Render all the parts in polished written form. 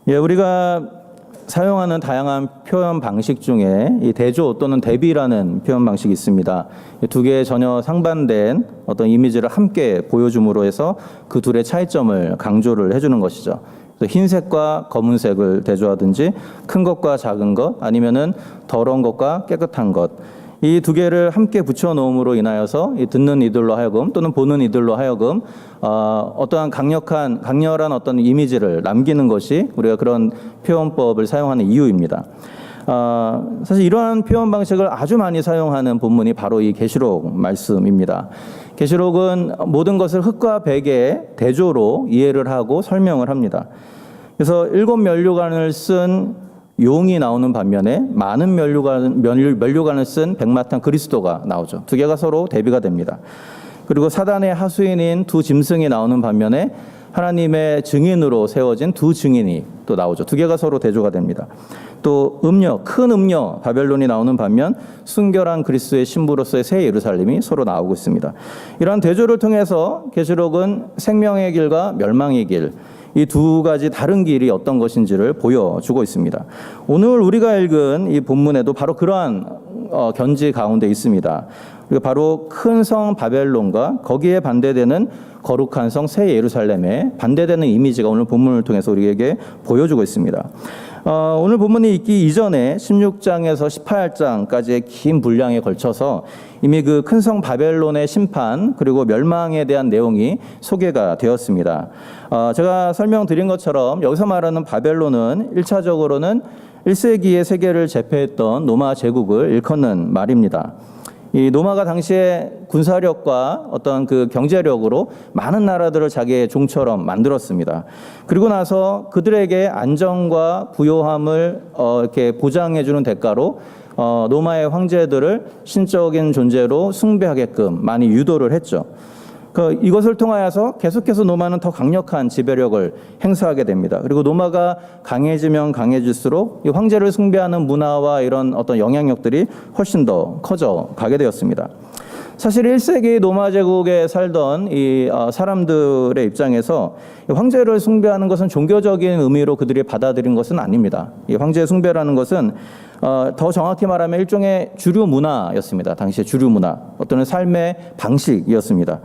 예, 우리가 사용하는 다양한 표현 방식 중에 이 대조 또는 대비라는 표현 방식이 있습니다. 이 두 개의 전혀 상반된 어떤 이미지를 함께 보여줌으로 해서 그 둘의 차이점을 강조를 해주는 것이죠. 그래서 흰색과 검은색을 대조하든지 큰 것과 작은 것 아니면은 더러운 것과 깨끗한 것. 이 두 개를 함께 붙여 놓음으로 인하여서 이 듣는 이들로 하여금 또는 보는 이들로 하여금 어떠한 강렬한 어떤 이미지를 남기는 것이 우리가 그런 표현법을 사용하는 이유입니다. 사실 이러한 표현 방식을 아주 많이 사용하는 본문이 바로 이 계시록 말씀입니다. 계시록은 모든 것을 흙과 백의 대조로 이해를 하고 설명을 합니다. 그래서 7 면류관을 쓴 용이 나오는 반면에 많은 면류관을 쓴 백마탄 그리스도가 나오죠. 두 개가 서로 대비가 됩니다. 그리고 사단의 하수인인 두 짐승이 나오는 반면에 하나님의 증인으로 세워진 두 증인이 또 나오죠. 두 개가 서로 대조가 됩니다. 또 큰 음녀 바벨론이 나오는 반면 순결한 그리스도의 신부로서의 새 예루살렘이 서로 나오고 있습니다. 이러한 대조를 통해서 계시록은 생명의 길과 멸망의 길, 이 두 가지 다른 길이 어떤 것인지를 보여주고 있습니다. 오늘 우리가 읽은 이 본문에도 바로 그러한 견지 가운데 있습니다. 바로 큰 성 바벨론과 거기에 반대되는 거룩한 성 새 예루살렘에 반대되는 이미지가 오늘 본문을 통해서 우리에게 보여주고 있습니다. 오늘 본문이 있기 이전에 16장에서 18장까지의 긴 분량에 걸쳐서 이미 그 큰 성 바벨론의 심판 그리고 멸망에 대한 내용이 소개가 되었습니다. 제가 설명드린 것처럼 여기서 말하는 바벨론은 1차적으로는 1세기의 세계를 제패했던 로마 제국을 일컫는 말입니다. 이 로마가 당시에 군사력과 어떤 그 경제력으로 많은 나라들을 자기의 종처럼 만들었습니다. 그리고 나서 그들에게 안정과 부요함을 이렇게 보장해주는 대가로 로마의 황제들을 신적인 존재로 숭배하게끔 많이 유도를 했죠. 이것을 통하여서 계속해서 로마는 더 강력한 지배력을 행사하게 됩니다. 그리고 로마가 강해지면 강해질수록 이 황제를 숭배하는 문화와 이런 어떤 영향력들이 훨씬 더 커져 가게 되었습니다. 사실 1세기 로마 제국에 살던 이 사람들의 입장에서 황제를 숭배하는 것은 종교적인 의미로 그들이 받아들인 것은 아닙니다. 이 황제 숭배라는 것은 더 정확히 말하면 일종의 주류 문화였습니다. 당시의 주류 문화, 어떤 삶의 방식이었습니다.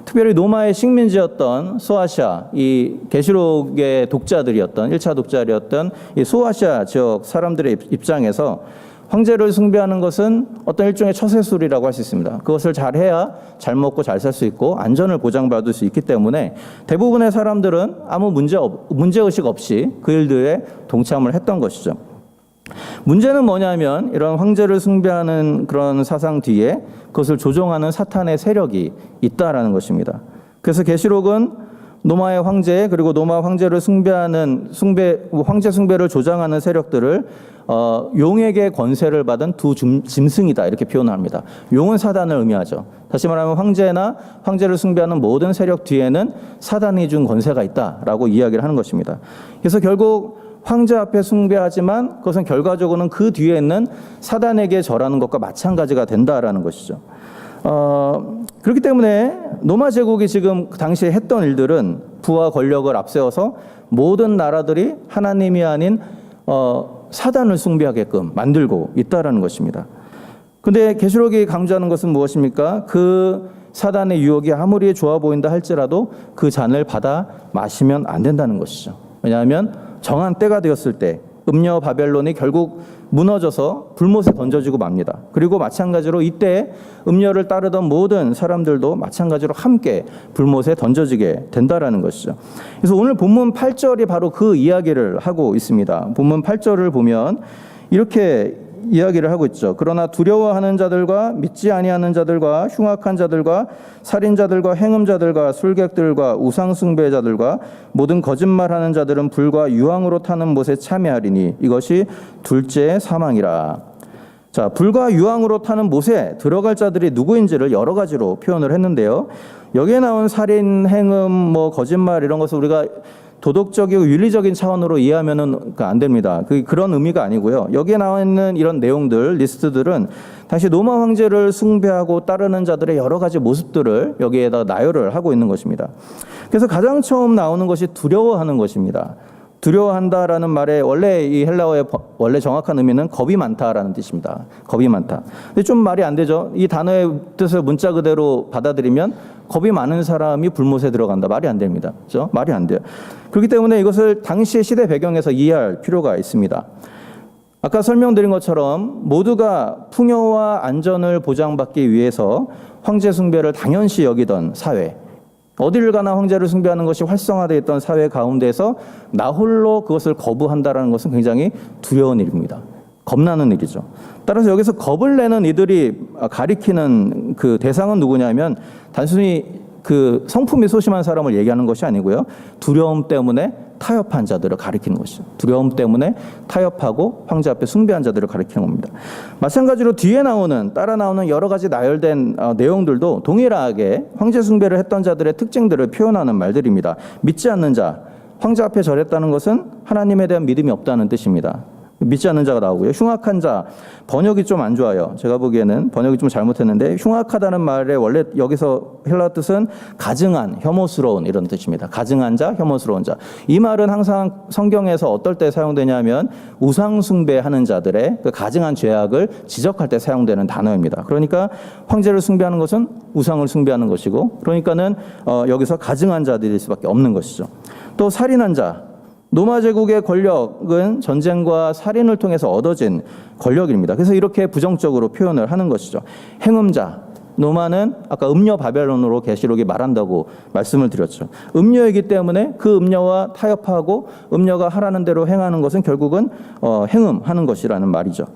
특별히 로마의 식민지였던 소아시아, 이 계시록의 독자들이었던 1차 독자들이었던 이 소아시아 지역 사람들의 입장에서 황제를 숭배하는 것은 어떤 일종의 처세술이라고 할 수 있습니다. 그것을 잘해야 잘 먹고 잘 살 수 있고 안전을 보장받을 수 있기 때문에 대부분의 사람들은 아무 문제의식 없이 그 일들에 동참을 했던 것이죠. 문제는 뭐냐면 이런 황제를 숭배하는 그런 사상 뒤에 그것을 조종하는 사탄의 세력이 있다라는 것입니다. 그래서 계시록은 로마의 황제 그리고 로마 황제를 숭배하는 황제 숭배를 조장하는 세력들을 용에게 권세를 받은 두 짐승이다 이렇게 표현합니다. 용은 사단을 의미하죠. 다시 말하면 황제나 황제를 숭배하는 모든 세력 뒤에는 사단이 준 권세가 있다라고 이야기를 하는 것입니다. 그래서 결국 황제 앞에 숭배하지만 그것은 결과적으로는 그 뒤에 있는 사단에게 절하는 것과 마찬가지가 된다라는 것이죠. 그렇기 때문에 로마 제국이 지금 당시에 했던 일들은 부와 권력을 앞세워서 모든 나라들이 하나님이 아닌 사단을 숭배하게끔 만들고 있다라는 것입니다. 그런데 계시록이 강조하는 것은 무엇입니까? 그 사단의 유혹이 아무리 좋아 보인다 할지라도 그 잔을 받아 마시면 안 된다는 것이죠. 왜냐하면 정한 때가 되었을 때 음녀 바벨론이 결국 무너져서 불못에 던져지고 맙니다. 그리고 마찬가지로 이때 음녀를 따르던 모든 사람들도 마찬가지로 함께 불못에 던져지게 된다라는 것이죠. 그래서 오늘 본문 8절이 바로 그 이야기를 하고 있습니다. 본문 8절을 보면 이렇게 이야기를 하고 있죠. 그러나 두려워하는 자들과 믿지 아니하는 자들과 흉악한 자들과 살인자들과 행음자들과 술객들과 우상숭배자들과 모든 거짓말하는 자들은 불과 유황으로 타는 못에 참여하리니 이것이 둘째 사망이라. 자, 불과 유황으로 타는 못에 들어갈 자들이 누구인지를 여러 가지로 표현을 했는데요. 여기에 나온 살인, 행음, 거짓말 이런 것을 우리가 도덕적이고 윤리적인 차원으로 이해하면은 안 됩니다. 그런 의미가 아니고요. 여기에 나와 있는 이런 내용들, 리스트들은 당시 로마 황제를 숭배하고 따르는 자들의 여러 가지 모습들을 여기에다 나열을 하고 있는 것입니다. 그래서 가장 처음 나오는 것이 두려워하는 것입니다. 두려워한다라는 말의 원래 이 헬라어의 원래 정확한 의미는 겁이 많다라는 뜻입니다. 겁이 많다. 근데 좀 말이 안 되죠. 이 단어의 뜻을 문자 그대로 받아들이면 겁이 많은 사람이 불못에 들어간다. 말이 안 됩니다. 그렇죠? 말이 안 돼요. 그렇기 때문에 이것을 당시의 시대 배경에서 이해할 필요가 있습니다. 아까 설명드린 것처럼 모두가 풍요와 안전을 보장받기 위해서 황제 숭배를 당연시 여기던 사회, 어디를 가나 황제를 숭배하는 것이 활성화되어 있던 사회 가운데서 나 홀로 그것을 거부한다는 것은 굉장히 두려운 일입니다. 겁나는 일이죠. 따라서 여기서 겁을 내는 이들이 가리키는 그 대상은 누구냐면 단순히 그 성품이 소심한 사람을 얘기하는 것이 아니고요. 두려움 때문에 타협한 자들을 가리키는 것이죠. 두려움 때문에 타협하고 황제 앞에 숭배한 자들을 가리키는 겁니다. 마찬가지로 뒤에 따라 나오는 여러 가지 나열된 내용들도 동일하게 황제 숭배를 했던 자들의 특징들을 표현하는 말들입니다. 믿지 않는 자, 황제 앞에 절했다는 것은 하나님에 대한 믿음이 없다는 뜻입니다. 믿지 않는 자가 나오고요. 흉악한 자, 번역이 좀 안 좋아요. 제가 보기에는 번역이 좀 잘못했는데 흉악하다는 말의 원래 여기서 헬라 뜻은 가증한, 혐오스러운 이런 뜻입니다. 가증한 자, 혐오스러운 자. 이 말은 항상 성경에서 어떨 때 사용되냐면 우상 숭배하는 자들의 그 가증한 죄악을 지적할 때 사용되는 단어입니다. 그러니까 황제를 숭배하는 것은 우상을 숭배하는 것이고, 그러니까는 여기서 가증한 자들일 수밖에 없는 것이죠. 또 살인한 자. 로마 제국의 권력은 전쟁과 살인을 통해서 얻어진 권력입니다. 그래서 이렇게 부정적으로 표현을 하는 것이죠. 행음자, 로마는 아까 음녀 바벨론으로 계시록이 말한다고 말씀을 드렸죠. 음녀이기 때문에 그 음녀와 타협하고 음녀가 하라는 대로 행하는 것은 결국은 행음하는 것이라는 말이죠.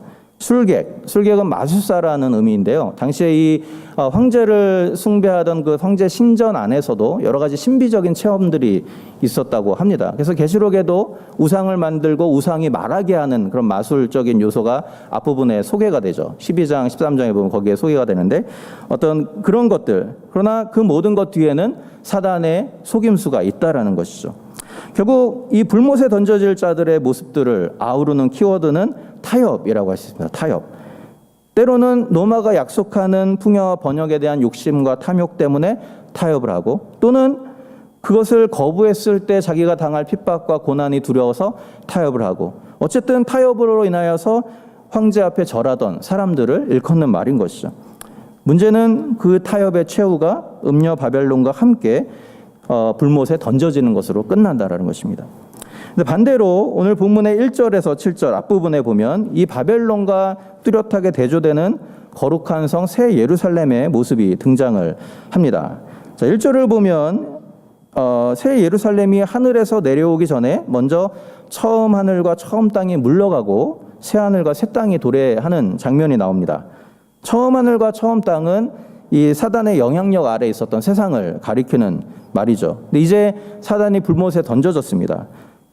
술객은 마술사라는 의미인데요. 당시에 이 황제를 숭배하던 그 황제 신전 안에서도 여러 가지 신비적인 체험들이 있었다고 합니다. 그래서 계시록에도 우상을 만들고 우상이 말하게 하는 그런 마술적인 요소가 앞부분에 소개가 되죠. 12장, 13장에 보면 거기에 소개가 되는데 어떤 그런 것들, 그러나 그 모든 것 뒤에는 사단의 속임수가 있다라는 것이죠. 결국 이 불못에 던져질 자들의 모습들을 아우르는 키워드는 타협이라고 할 수 있습니다. 타협. 때로는 로마가 약속하는 풍요와 번영에 대한 욕심과 탐욕 때문에 타협을 하고, 또는 그것을 거부했을 때 자기가 당할 핍박과 고난이 두려워서 타협을 하고, 어쨌든 타협으로 인하여서 황제 앞에 절하던 사람들을 일컫는 말인 것이죠. 문제는 그 타협의 최후가 음녀 바벨론과 함께 불못에 던져지는 것으로 끝난다라는 것입니다. 근데 반대로 오늘 본문의 1절에서 7절 앞부분에 보면 이 바벨론과 뚜렷하게 대조되는 거룩한 성 새 예루살렘의 모습이 등장을 합니다. 자, 1절을 보면 새 예루살렘이 하늘에서 내려오기 전에 먼저 처음 하늘과 처음 땅이 물러가고 새 하늘과 새 땅이 도래하는 장면이 나옵니다. 처음 하늘과 처음 땅은 이 사단의 영향력 아래에 있었던 세상을 가리키는 말이죠. 근데 이제 사단이 불못에 던져졌습니다.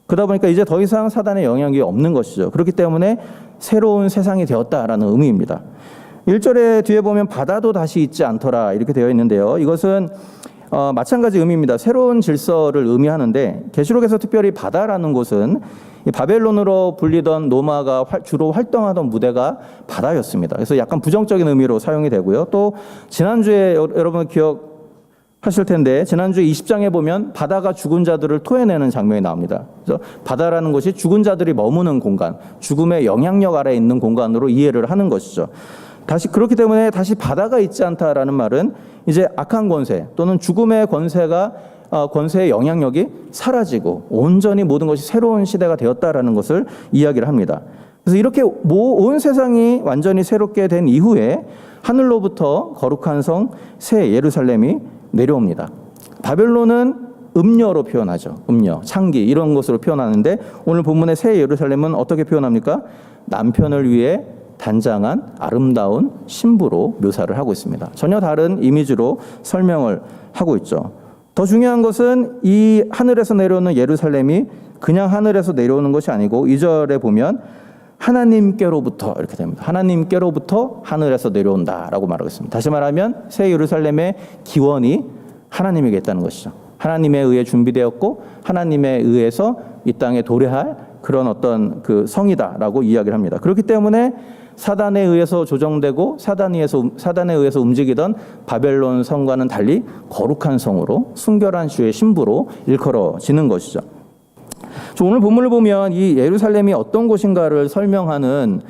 그러다 보니까 이제 더 이상 사단의 영향이 없는 것이죠. 그렇기 때문에 새로운 세상이 되었다라는 의미입니다. 1절에 뒤에 보면 바다도 다시 있지 않더라 이렇게 되어 있는데요. 이것은 마찬가지 의미입니다. 새로운 질서를 의미하는데, 계시록에서 특별히 바다라는 곳은 이 바벨론으로 불리던 로마가 주로 활동하던 무대가 바다였습니다. 그래서 약간 부정적인 의미로 사용이 되고요. 또 지난주에 여러분 기억하실 텐데 지난주 20장에 보면 바다가 죽은 자들을 토해내는 장면이 나옵니다. 그래서 바다라는 것이 죽은 자들이 머무는 공간, 죽음의 영향력 아래에 있는 공간으로 이해를 하는 것이죠. 그렇기 때문에 다시 바다가 있지 않다라는 말은 이제 악한 권세 또는 죽음의 권세의 영향력이 사라지고 온전히 모든 것이 새로운 시대가 되었다라는 것을 이야기를 합니다. 그래서 이렇게 온 세상이 완전히 새롭게 된 이후에 하늘로부터 거룩한 성 새 예루살렘이 내려옵니다. 바벨론은 음녀로 표현하죠. 음녀, 창기 이런 것으로 표현하는데 오늘 본문의 새 예루살렘은 어떻게 표현합니까? 남편을 위해 단장한 아름다운 신부로 묘사를 하고 있습니다. 전혀 다른 이미지로 설명을 하고 있죠. 더 중요한 것은 이 하늘에서 내려오는 예루살렘이 그냥 하늘에서 내려오는 것이 아니고 2절에 보면 하나님께로부터 이렇게 됩니다. 하나님께로부터 하늘에서 내려온다라고 말하고 있습니다. 다시 말하면 새 예루살렘의 기원이 하나님에게 있다는 것이죠. 하나님에 의해 준비되었고 하나님에 의해서 이 땅에 도래할 그런 어떤 그 성이다라고 이야기를 합니다. 그렇기 때문에 사단에 의해서 조정되고 사단에 의해서 움직이던 바벨론 성과는 달리 거룩한 성으로 순결한 주의 신부로 일컬어지는 것이죠. 오늘 본문을 보면 이 예루살렘이 어떤 곳인가를 설명하는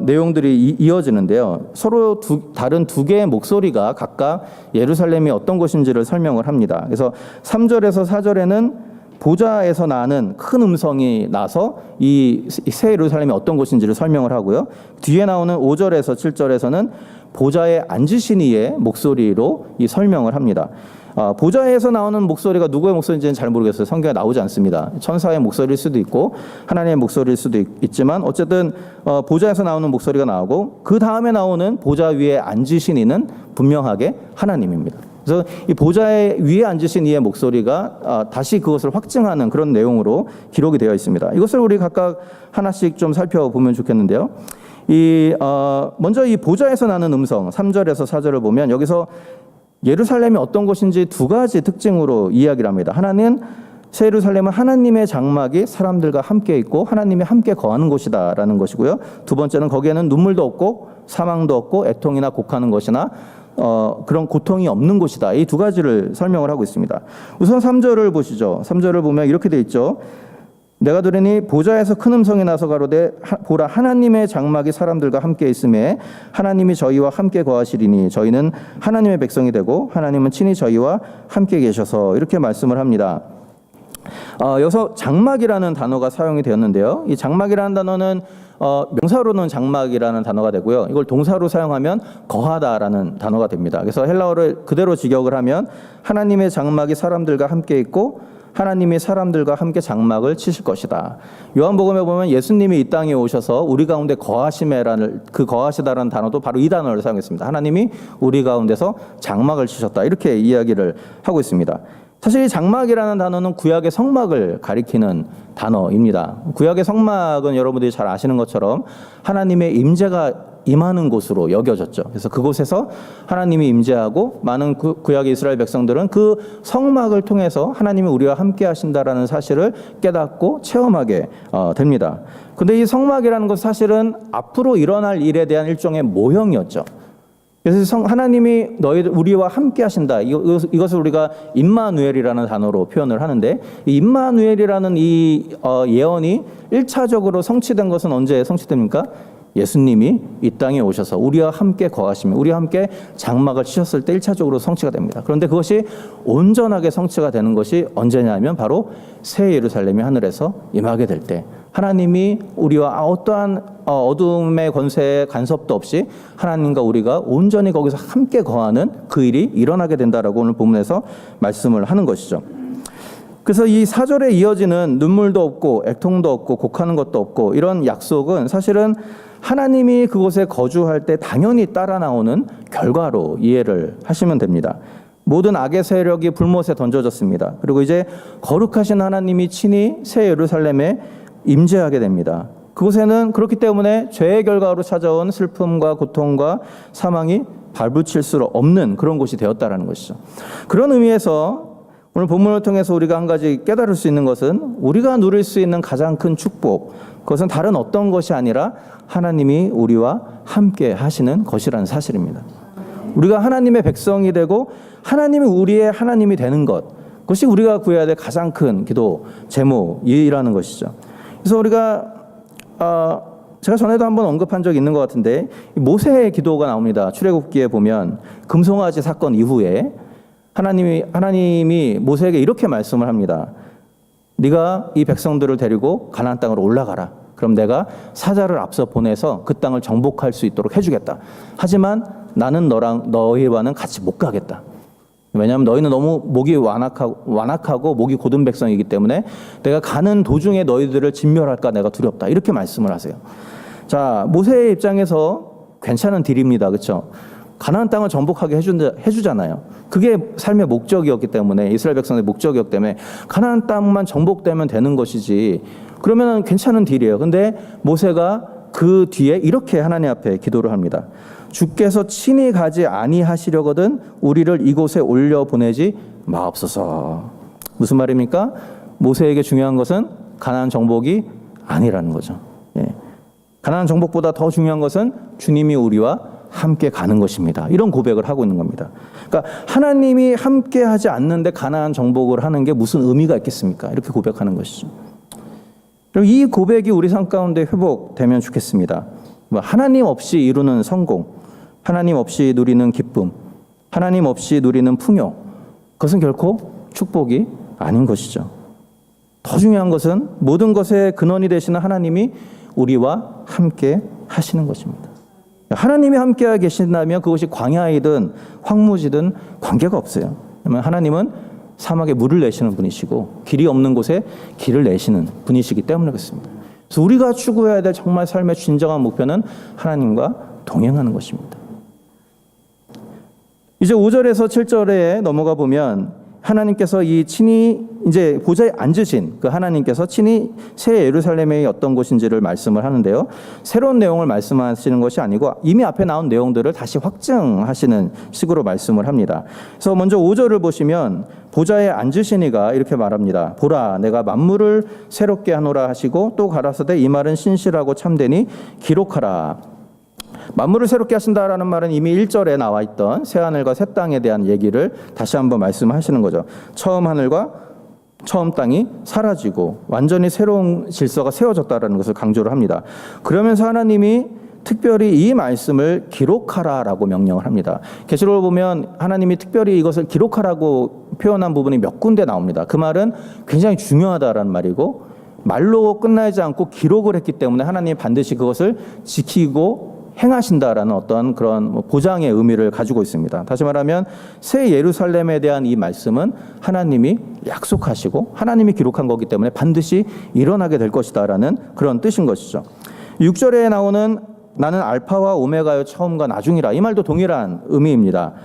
내용들이 이어지는데요. 서로 다른 두 개의 목소리가 각각 예루살렘이 어떤 곳인지를 설명을 합니다. 그래서 3절에서 4절에는 보좌에서 나는 큰 음성이 나서 이 새 예루살렘이 어떤 곳인지를 설명을 하고요. 뒤에 나오는 5절에서 7절에서는 보좌에 앉으신 이의 목소리로 이 설명을 합니다. 보좌에서 나오는 목소리가 누구의 목소리인지는 잘 모르겠어요. 성경에 나오지 않습니다. 천사의 목소리일 수도 있고 하나님의 목소리일 수도 있지만 어쨌든 보좌에서 나오는 목소리가 나오고 그 다음에 나오는 보좌 위에 앉으신 이는 분명하게 하나님입니다. 그래서 이 보좌 위에 앉으신 이의 목소리가 다시 그것을 확증하는 그런 내용으로 기록이 되어 있습니다. 이것을 우리 각각 하나씩 좀 살펴보면 좋겠는데요. 먼저 이 보좌에서 나는 음성 3절에서 4절을 보면 여기서 예루살렘이 어떤 곳인지 두 가지 특징으로 이야기를 합니다. 하나는 새 예루살렘은 하나님의 장막이 사람들과 함께 있고 하나님이 함께 거하는 곳이다라는 것이고요. 두 번째는 거기에는 눈물도 없고 사망도 없고 애통이나 곡하는 것이나 그런 고통이 없는 곳이다. 이 두 가지를 설명을 하고 있습니다. 우선 3절을 보시죠. 3절을 보면 이렇게 돼 있죠. 내가 들으니 보좌에서 큰 음성이 나서 가로되 보라 하나님의 장막이 사람들과 함께 있음에 하나님이 저희와 함께 거하시리니 저희는 하나님의 백성이 되고 하나님은 친히 저희와 함께 계셔서 이렇게 말씀을 합니다. 여기서 장막이라는 단어가 사용이 되었는데요. 이 장막이라는 단어는 명사로는 장막이라는 단어가 되고요. 이걸 동사로 사용하면 거하다라는 단어가 됩니다. 그래서 헬라어를 그대로 직역을 하면 하나님의 장막이 사람들과 함께 있고 하나님이 사람들과 함께 장막을 치실 것이다. 요한복음에 보면 예수님이 이 땅에 오셔서 우리 가운데 거하심에라는 그 거하시다라는 단어도 바로 이 단어를 사용했습니다. 하나님이 우리 가운데서 장막을 치셨다. 이렇게 이야기를 하고 있습니다. 사실 이 장막이라는 단어는 구약의 성막을 가리키는 단어입니다. 구약의 성막은 여러분들이 잘 아시는 것처럼 하나님의 임재가 임하는 곳으로 여겨졌죠. 그래서 그곳에서 하나님이 임재하고 많은 구약의 이스라엘 백성들은 그 성막을 통해서 하나님이 우리와 함께 하신다라는 사실을 깨닫고 체험하게 됩니다. 근데 이 성막이라는 것 사실은 앞으로 일어날 일에 대한 일종의 모형이었죠. 그래서 하나님이 우리와 함께 하신다. 이것을 우리가 임마누엘이라는 단어로 표현을 하는데 이 임마누엘이라는 이 예언이 1차적으로 성취된 것은 언제 성취됩니까? 예수님이 이 땅에 오셔서 우리와 함께 거하시며 우리와 함께 장막을 치셨을 때 1차적으로 성취가 됩니다. 그런데 그것이 온전하게 성취가 되는 것이 언제냐면 바로 새 예루살렘이 하늘에서 임하게 될 때 하나님이 우리와 어떠한 어둠의 권세에 간섭도 없이 하나님과 우리가 온전히 거기서 함께 거하는 그 일이 일어나게 된다라고 오늘 본문에서 말씀을 하는 것이죠. 그래서 이 4절에 이어지는 눈물도 없고 애통도 없고 곡하는 것도 없고 이런 약속은 사실은 하나님이 그곳에 거주할 때 당연히 따라 나오는 결과로 이해를 하시면 됩니다. 모든 악의 세력이 불못에 던져졌습니다. 그리고 이제 거룩하신 하나님이 친히 새 예루살렘에 임재하게 됩니다. 그곳에는 그렇기 때문에 죄의 결과로 찾아온 슬픔과 고통과 사망이 발붙일 수 없는 그런 곳이 되었다라는 것이죠. 그런 의미에서 오늘 본문을 통해서 우리가 한 가지 깨달을 수 있는 것은 우리가 누릴 수 있는 가장 큰 축복, 그것은 다른 어떤 것이 아니라 하나님이 우리와 함께 하시는 것이라는 사실입니다. 우리가 하나님의 백성이 되고 하나님이 우리의 하나님이 되는 것, 그것이 우리가 구해야 될 가장 큰 기도 제목이라는 것이죠. 그래서 우리가 제가 전에도 한번 언급한 적이 있는 것 같은데 모세의 기도가 나옵니다. 출애굽기에 보면 금송아지 사건 이후에 하나님이 모세에게 이렇게 말씀을 합니다. 네가 이 백성들을 데리고 가나안 땅으로 올라가라. 그럼 내가 사자를 앞서 보내서 그 땅을 정복할 수 있도록 해주겠다. 하지만 나는 너희와는 같이 못 가겠다. 왜냐하면 너희는 너무 목이 완악하고 목이 고든 백성이기 때문에 내가 가는 도중에 너희들을 진멸할까 내가 두렵다. 이렇게 말씀을 하세요. 자, 모세의 입장에서 괜찮은 딜입니다. 그렇죠? 가나안 땅을 정복하게 해주잖아요. 그게 삶의 목적이었기 때문에 이스라엘 백성의 목적이었기 때문에 가나안 땅만 정복되면 되는 것이지 그러면 괜찮은 딜이에요. 근데 모세가 그 뒤에 이렇게 하나님 앞에 기도를 합니다. 주께서 친히 가지 아니하시려거든 우리를 이곳에 올려보내지 마옵소서. 무슨 말입니까? 모세에게 중요한 것은 가나안 정복이 아니라는 거죠. 예. 가나안 정복보다 더 중요한 것은 주님이 우리와 함께 가는 것입니다. 이런 고백을 하고 있는 겁니다. 그러니까 하나님이 함께 하지 않는데 가나안 정복을 하는 게 무슨 의미가 있겠습니까? 이렇게 고백하는 것이죠. 그리고 이 고백이 우리 삶 가운데 회복되면 좋겠습니다. 하나님 없이 이루는 성공, 하나님 없이 누리는 기쁨, 하나님 없이 누리는 풍요, 그것은 결코 축복이 아닌 것이죠. 더 중요한 것은 모든 것의 근원이 되시는 하나님이 우리와 함께 하시는 것입니다. 하나님이 함께 계신다면 그것이 광야이든 황무지든 관계가 없어요. 왜냐하면 하나님은 사막에 물을 내시는 분이시고 길이 없는 곳에 길을 내시는 분이시기 때문에 그렇습니다. 그래서 우리가 추구해야 될 정말 삶의 진정한 목표는 하나님과 동행하는 것입니다. 이제 5절에서 7절에 넘어가 보면 하나님께서 이 친히 이제 보좌에 앉으신 그 하나님께서 친히 새 예루살렘이 어떤 곳인지를 말씀을 하는데요. 새로운 내용을 말씀하시는 것이 아니고 이미 앞에 나온 내용들을 다시 확증하시는 식으로 말씀을 합니다. 그래서 먼저 5절을 보시면 보좌에 앉으시니가 이렇게 말합니다. 보라, 내가 만물을 새롭게 하노라 하시고 또 가라사대 이 말은 신실하고 참되니 기록하라. 만물을 새롭게 하신다라는 말은 이미 1절에 나와 있던 새 하늘과 새 땅에 대한 얘기를 다시 한번 말씀하시는 거죠. 처음 하늘과 처음 땅이 사라지고 완전히 새로운 질서가 세워졌다라는 것을 강조를 합니다. 그러면서 하나님이 특별히 이 말씀을 기록하라라고 명령을 합니다. 계시록을 보면 하나님이 특별히 이것을 기록하라고 표현한 부분이 몇 군데 나옵니다. 그 말은 굉장히 중요하다라는 말이고 말로 끝나지 않고 기록을 했기 때문에 하나님이 반드시 그것을 지키고 행하신다라는 어떤 그런 보장의 의미를 가지고 있습니다. 다시 말하면 새 예루살렘에 대한 이 말씀은 하나님이 약속하시고 하나님이 기록한 거기 때문에 반드시 일어나게 될 것이다라는 그런 뜻인 것이죠. 6절에 나오는 나는 알파와 오메가의 처음과 나중이라, 이 말도 동일한 의미입니다.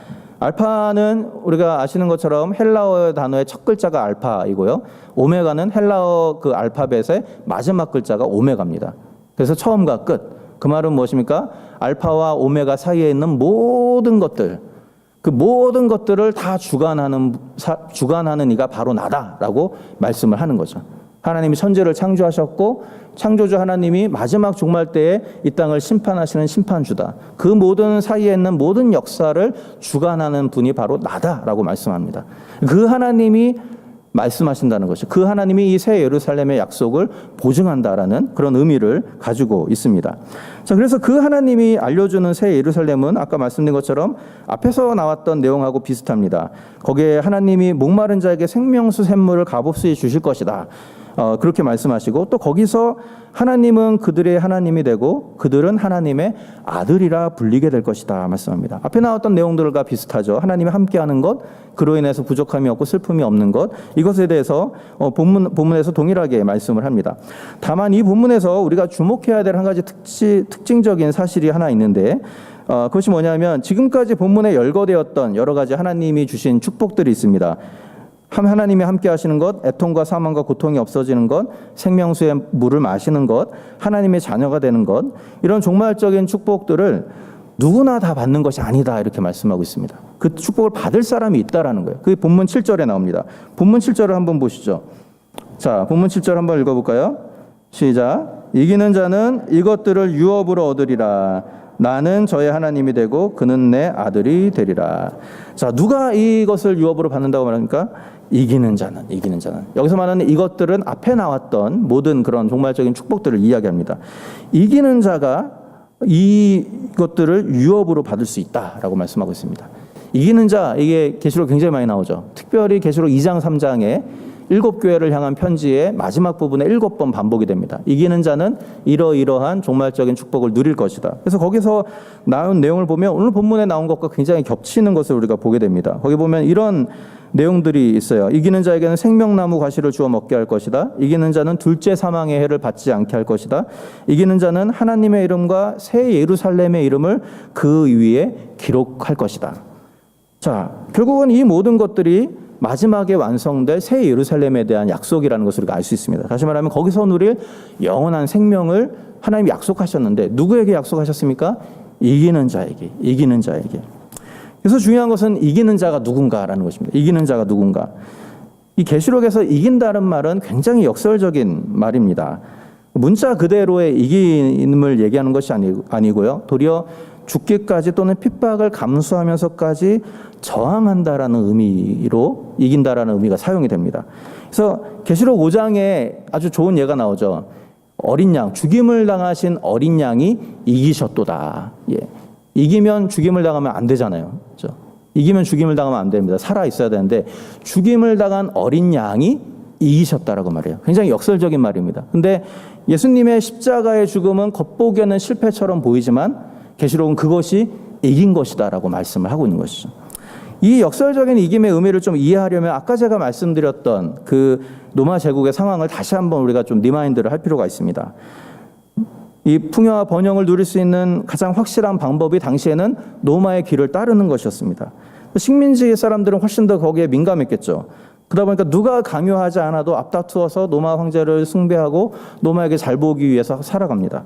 알파는 우리가 아시는 것처럼 헬라어 단어의 첫 글자가 알파이고요. 오메가는 헬라어 그 알파벳의 마지막 글자가 오메가입니다. 그래서 처음과 끝. 그 말은 무엇입니까? 알파와 오메가 사이에 있는 모든 것들, 그 모든 것들을 다 주관하는 이가 바로 나다라고 말씀을 하는 거죠. 하나님이 천지를 창조하셨고 창조주 하나님이 마지막 종말 때에 이 땅을 심판하시는 심판주다. 그 모든 사이에 있는 모든 역사를 주관하는 분이 바로 나다라고 말씀합니다. 그 하나님이 말씀하신다는 것이, 그 하나님이 이 새 예루살렘의 약속을 보증한다라는 그런 의미를 가지고 있습니다. 자, 그래서 그 하나님이 알려주는 새 예루살렘은 아까 말씀드린 것처럼 앞에서 나왔던 내용하고 비슷합니다. 거기에 하나님이 목마른 자에게 생명수 샘물을 값없이 주실 것이다. 그렇게 말씀하시고 또 거기서 하나님은 그들의 하나님이 되고 그들은 하나님의 아들이라 불리게 될 것이다 말씀합니다. 앞에 나왔던 내용들과 비슷하죠. 하나님이 함께하는 것, 그로 인해서 부족함이 없고 슬픔이 없는 것, 이것에 대해서 본문에서 동일하게 말씀을 합니다. 다만 이 본문에서 우리가 주목해야 될 한 가지 특징적인 사실이 하나 있는데 그것이 뭐냐면 지금까지 본문에 열거되었던 여러 가지 하나님이 주신 축복들이 있습니다. 하나님이 함께 하시는 것, 애통과 사망과 고통이 없어지는 것, 생명수의 물을 마시는 것, 하나님의 자녀가 되는 것, 이런 종말적인 축복들을 누구나 다 받는 것이 아니다 이렇게 말씀하고 있습니다. 그 축복을 받을 사람이 있다라는 거예요. 그게 본문 7절에 나옵니다. 본문 7절을 한번 보시죠. 자, 본문 7절 한번 읽어볼까요? 시작. 이기는 자는 이것들을 유업으로 얻으리라. 나는 저의 하나님이 되고 그는 내 아들이 되리라. 자, 누가 이것을 유업으로 받는다고 말합니까? 이기는 자는. 여기서 말하는 이것들은 앞에 나왔던 모든 그런 종말적인 축복들을 이야기합니다. 이기는 자가 이것들을 유업으로 받을 수 있다라고 말씀하고 있습니다. 이기는 자, 이게 계시록 굉장히 많이 나오죠. 특별히 계시록 2장 3장에 7교회를 향한 편지의 마지막 부분에 7번 반복이 됩니다. 이기는 자는 이러이러한 종말적인 축복을 누릴 것이다. 그래서 거기서 나온 내용을 보면 오늘 본문에 나온 것과 굉장히 겹치는 것을 우리가 보게 됩니다. 거기 보면 이런 내용들이 있어요. 이기는 자에게는 생명나무 과실을 주어 먹게 할 것이다. 이기는 자는 둘째 사망의 해를 받지 않게 할 것이다. 이기는 자는 하나님의 이름과 새 예루살렘의 이름을 그 위에 기록할 것이다. 자, 결국은 이 모든 것들이 마지막에 완성될 새 예루살렘에 대한 약속이라는 것을 우리가 알 수 있습니다. 다시 말하면 거기서 누릴 영원한 생명을 하나님이 약속하셨는데 누구에게 약속하셨습니까? 이기는 자에게. 그래서 중요한 것은 이기는 자가 누군가라는 것입니다. 이기는 자가 누군가. 이 계시록에서 이긴다는 말은 굉장히 역설적인 말입니다. 문자 그대로의 이김을 얘기하는 것이 아니고요. 도리어 죽기까지 또는 핍박을 감수하면서까지 저항한다라는 의미로 이긴다라는 의미가 사용이 됩니다. 그래서 계시록 5장에 아주 좋은 예가 나오죠. 어린 양, 죽임을 당하신 어린 양이 이기셨도다. 예. 이기면 죽임을 당하면 안 되잖아요. 그렇죠? 이기면 죽임을 당하면 안 됩니다. 살아 있어야 되는데 죽임을 당한 어린 양이 이기셨다라고 말해요. 굉장히 역설적인 말입니다. 근데 예수님의 십자가의 죽음은 겉보기에는 실패처럼 보이지만 계시록은 그것이 이긴 것이다라고 말씀을 하고 있는 것이죠. 이 역설적인 이김의 의미를 좀 이해하려면 아까 제가 말씀드렸던 그 로마 제국의 상황을 다시 한번 우리가 좀 리마인드를 할 필요가 있습니다. 이 풍요와 번영을 누릴 수 있는 가장 확실한 방법이 당시에는 로마의 길을 따르는 것이었습니다. 식민지 사람들은 훨씬 더 거기에 민감했겠죠. 그러다 보니까 누가 강요하지 않아도 앞다투어서 로마 황제를 숭배하고 로마에게 잘 보기 위해서 살아갑니다.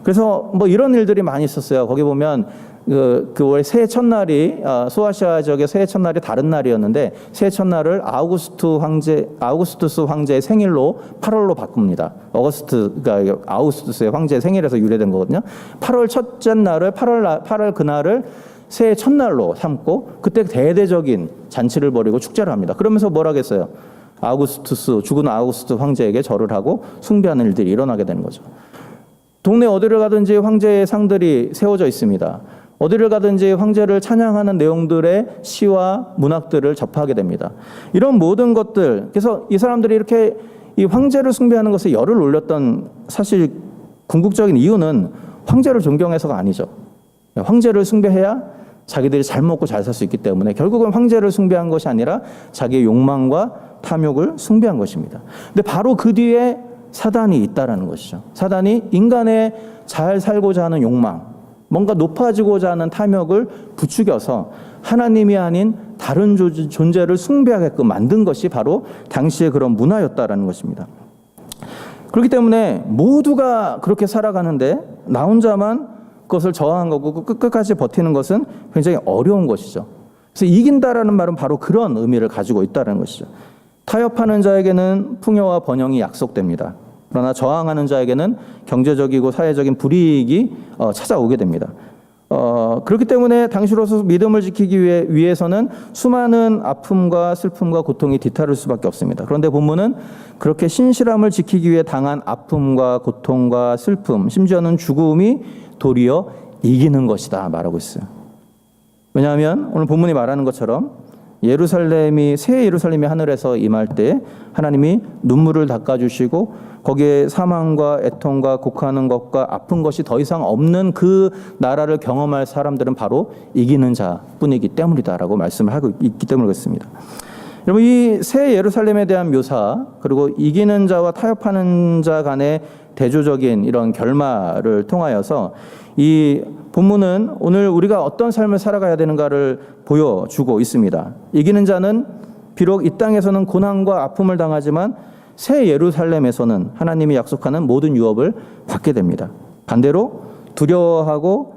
그래서 뭐 이런 일들이 많이 있었어요. 거기 보면 그 새해 첫날이 소아시아 지역의 새해 첫날이 다른 날이었는데 새해 첫날을 아우구스투스 황제의 생일로 8월로 바꿉니다. 그러니까 아우구스투스의 황제의 생일에서 유래된 거거든요. 8월 첫째 날을 8월 그날을 새해 첫날로 삼고 그때 대대적인 잔치를 벌이고 축제를 합니다. 그러면서 뭘 하겠어요? 죽은 아우구스투스 황제에게 절을 하고 숭배하는 일들이 일어나게 되는 거죠. 동네 어디를 가든지 황제의 상들이 세워져 있습니다. 어디를 가든지 황제를 찬양하는 내용들의 시와 문학들을 접하게 됩니다. 이런 모든 것들, 그래서 이 사람들이 이렇게 이 황제를 숭배하는 것에 열을 올렸던 사실 궁극적인 이유는 황제를 존경해서가 아니죠. 황제를 숭배해야 자기들이 잘 먹고 잘 살 수 있기 때문에 결국은 황제를 숭배한 것이 아니라 자기의 욕망과 탐욕을 숭배한 것입니다. 근데 바로 그 뒤에 사단이 있다라는 것이죠. 사단이 인간의 잘 살고자 하는 욕망, 뭔가 높아지고자 하는 탐욕을 부추겨서 하나님이 아닌 다른 존재를 숭배하게끔 만든 것이 바로 당시의 그런 문화였다라는 것입니다. 그렇기 때문에 모두가 그렇게 살아가는데 나 혼자만 그것을 저항한 거고 끝까지 버티는 것은 굉장히 어려운 것이죠. 그래서 이긴다라는 말은 바로 그런 의미를 가지고 있다는 것이죠. 타협하는 자에게는 풍요와 번영이 약속됩니다. 그러나 저항하는 자에게는 경제적이고 사회적인 불이익이 찾아오게 됩니다. 그렇기 때문에 당시로서 믿음을 지키기 위해서는 수많은 아픔과 슬픔과 고통이 뒤따를 수밖에 없습니다. 그런데 본문은 그렇게 신실함을 지키기 위해 당한 아픔과 고통과 슬픔, 심지어는 죽음이 도리어 이기는 것이다 말하고 있어요. 왜냐하면 오늘 본문이 말하는 것처럼 새 예루살렘이 하늘에서 임할 때 하나님이 눈물을 닦아주시고 거기에 사망과 애통과 곡하는 것과 아픈 것이 더 이상 없는 그 나라를 경험할 사람들은 바로 이기는 자뿐이기 때문이다라고 말씀을 하고 있기 때문에 그렇습니다. 여러분, 이 새 예루살렘에 대한 묘사 그리고 이기는 자와 타협하는 자 간의 대조적인 이런 결말을 통하여서 이 본문은 오늘 우리가 어떤 삶을 살아가야 되는가를 보여주고 있습니다. 이기는 자는 비록 이 땅에서는 고난과 아픔을 당하지만 새 예루살렘에서는 하나님이 약속하는 모든 유업을 받게 됩니다. 반대로 두려워해서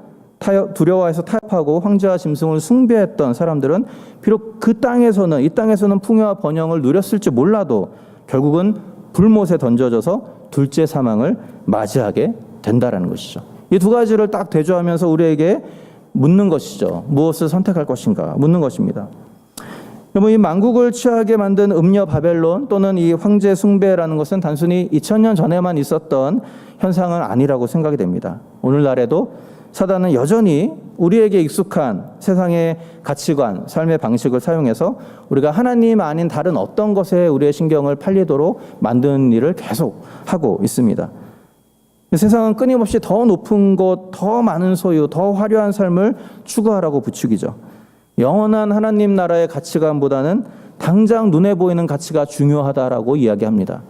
타협하고 황제와 짐승을 숭배했던 사람들은 비록 이 땅에서는 풍요와 번영을 누렸을지 몰라도 결국은 불못에 던져져서 둘째 사망을 맞이하게 된다라는 것이죠. 이 두 가지를 딱 대조하면서 우리에게 묻는 것이죠. 무엇을 선택할 것인가 묻는 것입니다. 여러분, 이 만국을 취하게 만든 음녀 바벨론 또는 이 황제 숭배라는 것은 단순히 2000년 전에만 있었던 현상은 아니라고 생각이 됩니다. 오늘날에도 사단은 여전히 우리에게 익숙한 세상의 가치관, 삶의 방식을 사용해서 우리가 하나님 아닌 다른 어떤 것에 우리의 신경을 팔리도록 만드는 일을 계속 하고 있습니다. 세상은 끊임없이 더 높은 것, 더 많은 소유, 더 화려한 삶을 추구하라고 부추기죠. 영원한 하나님 나라의 가치관보다는 당장 눈에 보이는 가치가 중요하다라고 이야기합니다.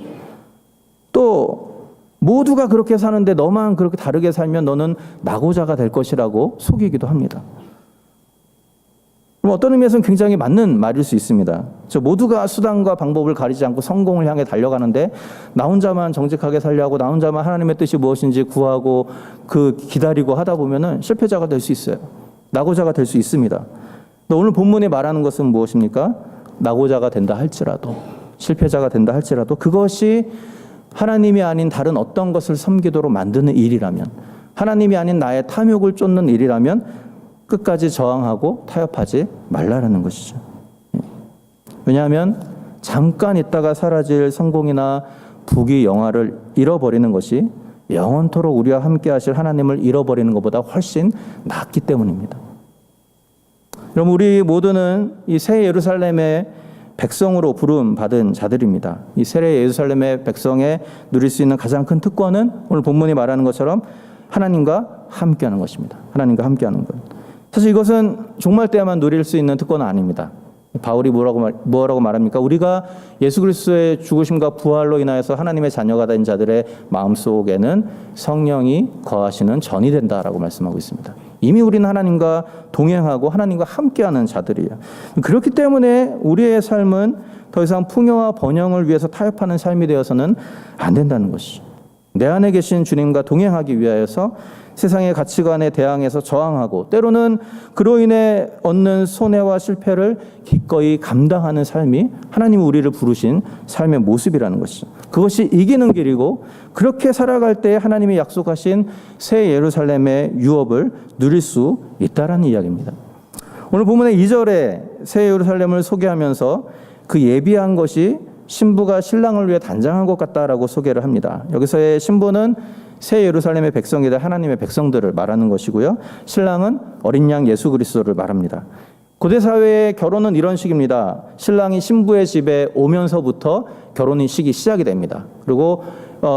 또 모두가 그렇게 사는데 너만 그렇게 다르게 살면 너는 낙오자가 될 것이라고 속이기도 합니다. 그럼 어떤 의미에서는 굉장히 맞는 말일 수 있습니다. 모두가 수단과 방법을 가리지 않고 성공을 향해 달려가는데 나 혼자만 정직하게 살려고 나 혼자만 하나님의 뜻이 무엇인지 구하고 기다리고 하다 보면은 실패자가 될 수 있어요. 낙오자가 될 수 있습니다. 오늘 본문이 말하는 것은 무엇입니까? 낙오자가 된다 할지라도, 실패자가 된다 할지라도 그것이 하나님이 아닌 다른 어떤 것을 섬기도록 만드는 일이라면, 하나님이 아닌 나의 탐욕을 쫓는 일이라면 끝까지 저항하고 타협하지 말라는 것이죠. 왜냐하면 잠깐 있다가 사라질 성공이나 부귀 영화를 잃어버리는 것이 영원토록 우리와 함께 하실 하나님을 잃어버리는 것보다 훨씬 낫기 때문입니다. 여러분, 우리 모두는 이 새 예루살렘의 백성으로 부름 받은 자들입니다. 이 새 예루살렘의 백성에 누릴 수 있는 가장 큰 특권은 오늘 본문이 말하는 것처럼 하나님과 함께하는 것입니다. 하나님과 함께하는 것. 사실 이것은 종말 때야만 누릴 수 있는 특권은 아닙니다. 바울이 뭐라고 말합니까? 우리가 예수 그리스도의 죽으심과 부활로 인하여서 하나님의 자녀가 된 자들의 마음속에는 성령이 거하시는 전이 된다라고 말씀하고 있습니다. 이미 우리는 하나님과 동행하고 하나님과 함께하는 자들이에요. 그렇기 때문에 우리의 삶은 더 이상 풍요와 번영을 위해서 타협하는 삶이 되어서는 안 된다는 것이죠. 내 안에 계신 주님과 동행하기 위하여서 세상의 가치관에 대항해서 저항하고 때로는 그로 인해 얻는 손해와 실패를 기꺼이 감당하는 삶이 하나님이 우리를 부르신 삶의 모습이라는 것이죠. 그것이 이기는 길이고 그렇게 살아갈 때 하나님이 약속하신 새 예루살렘의 유업을 누릴 수 있다라는 이야기입니다. 오늘 본문의 2절에 새 예루살렘을 소개하면서 그 예비한 것이 신부가 신랑을 위해 단장한 것 같다라고 소개를 합니다. 여기서의 신부는 새 예루살렘의 백성이다 하나님의 백성들을 말하는 것이고요. 신랑은 어린 양 예수 그리스도를 말합니다. 고대 사회의 결혼은 이런 식입니다. 신랑이 신부의 집에 오면서부터 결혼식이 시작이 됩니다. 그리고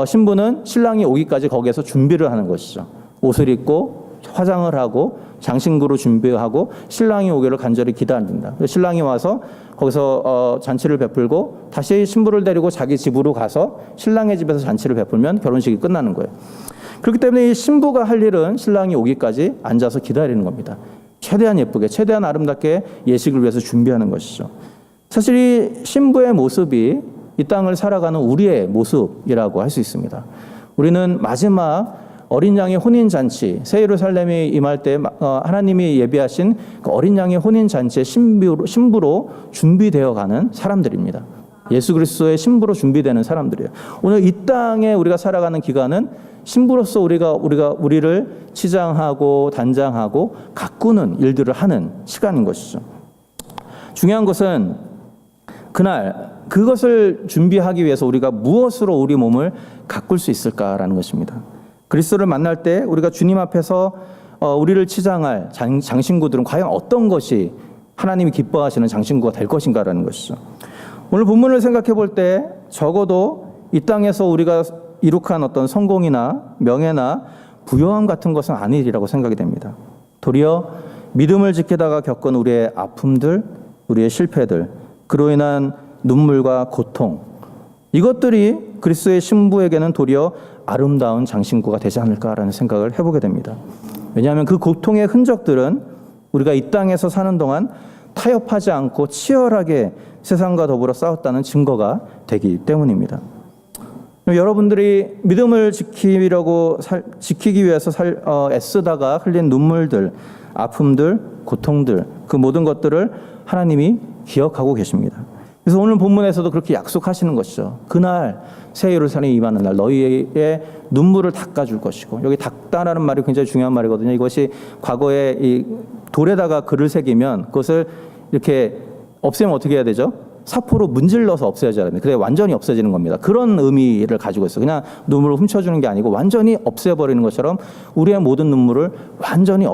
신부는 신랑이 오기까지 거기에서 준비를 하는 것이죠. 옷을 입고 화장을 하고 장신구로 준비하고 신랑이 오기를 간절히 기다립니다. 신랑이 와서 거기서 잔치를 베풀고 다시 신부를 데리고 자기 집으로 가서 신랑의 집에서 잔치를 베풀면 결혼식이 끝나는 거예요. 그렇기 때문에 이 신부가 할 일은 신랑이 오기까지 앉아서 기다리는 겁니다. 최대한 예쁘게, 최대한 아름답게 예식을 위해서 준비하는 것이죠. 사실 이 신부의 모습이 이 땅을 살아가는 우리의 모습이라고 할 수 있습니다. 우리는 마지막 어린 양의 혼인잔치, 새 예루살렘이 임할 때 하나님이 예비하신 그 어린 양의 혼인잔치의 신부로 준비되어 가는 사람들입니다. 예수 그리스도의 신부로 준비되는 사람들이에요. 오늘 이 땅에 우리가 살아가는 기간은 신부로서 우리를 치장하고 단장하고 가꾸는 일들을 하는 시간인 것이죠. 중요한 것은 그날 그것을 준비하기 위해서 우리가 무엇으로 우리 몸을 가꿀 수 있을까라는 것입니다. 그리스도를 만날 때 우리가 주님 앞에서 우리를 치장할 장신구들은 과연 어떤 것이 하나님이 기뻐하시는 장신구가 될 것인가라는 것이죠. 오늘 본문을 생각해 볼 때 적어도 이 땅에서 우리가 이룩한 어떤 성공이나 명예나 부요함 같은 것은 아니리라고 생각이 됩니다. 도리어 믿음을 지키다가 겪은 우리의 아픔들, 우리의 실패들, 그로 인한 눈물과 고통, 이것들이 그리스도의 신부에게는 도리어 아름다운 장신구가 되지 않을까라는 생각을 해보게 됩니다. 왜냐하면 그 고통의 흔적들은 우리가 이 땅에서 사는 동안 타협하지 않고 치열하게 세상과 더불어 싸웠다는 증거가 되기 때문입니다. 여러분들이 믿음을 지키기 위해서 애쓰다가 흘린 눈물들, 아픔들, 고통들, 그 모든 것들을 하나님이 기억하고 계십니다. 그래서 오늘 본문에서도 그렇게 약속하시는 것이죠. 그날 새 예루살렘이 임하는 날 너희의 눈물을 닦아줄 것이고, 여기 닦다라는 말이 굉장히 중요한 말이거든요. 이것이 과거에 이 돌에다가 글을 새기면 그것을 이렇게 없애면 어떻게 해야 되죠? 사포로 문질러서 없애야지 합니다. 그래 완전히 없어지는 겁니다. 그런 의미를 가지고 있어요. 그냥 눈물을 훔쳐주는 게 아니고 완전히 없애버리는 것처럼 우리의 모든 눈물을 완전히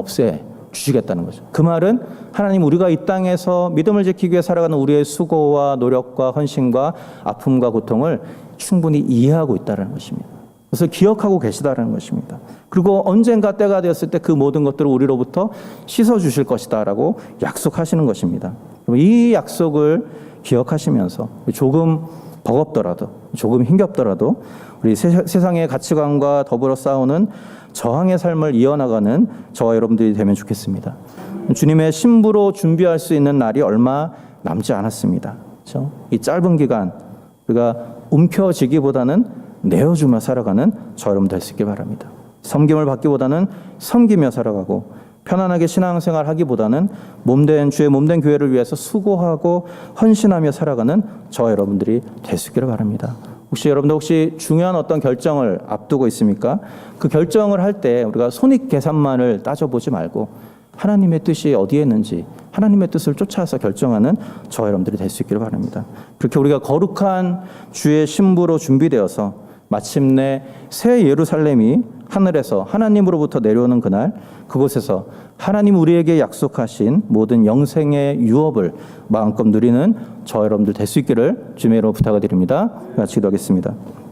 주시겠다는 거죠. 그 말은 하나님 우리가 이 땅에서 믿음을 지키기 위해 살아가는 우리의 수고와 노력과 헌신과 아픔과 고통을 충분히 이해하고 있다는 것입니다. 그래서 기억하고 계시다는 것입니다. 그리고 언젠가 때가 되었을 때 그 모든 것들을 우리로부터 씻어주실 것이다라고 약속하시는 것입니다. 이 약속을 기억하시면서 조금 버겁더라도 조금 힘겹더라도 우리 세상의 가치관과 더불어 싸우는 저항의 삶을 이어나가는 저와 여러분들이 되면 좋겠습니다. 주님의 신부로 준비할 수 있는 날이 얼마 남지 않았습니다. 그렇죠? 이 짧은 기간 우리가 움켜쥐기보다는 내어주며 살아가는 저 여러분 될 수 있길 바랍니다. 섬김을 받기보다는 섬기며 살아가고 편안하게 신앙생활 하기보다는 주의 몸된 교회를 위해서 수고하고 헌신하며 살아가는 저와 여러분들이 될 수 있기를 바랍니다. 혹시 중요한 어떤 결정을 앞두고 있습니까? 그 결정을 할 때 우리가 손익 계산만을 따져보지 말고 하나님의 뜻이 어디에 있는지 하나님의 뜻을 쫓아서 결정하는 저와 여러분들이 될 수 있기를 바랍니다. 그렇게 우리가 거룩한 주의 신부로 준비되어서 마침내 새 예루살렘이 하늘에서 하나님으로부터 내려오는 그날, 그곳에서 하나님 우리에게 약속하신 모든 영생의 유업을 마음껏 누리는 저 여러분들 될 수 있기를 주님의 이름으로 부탁을 드립니다. 같이 기도하겠습니다.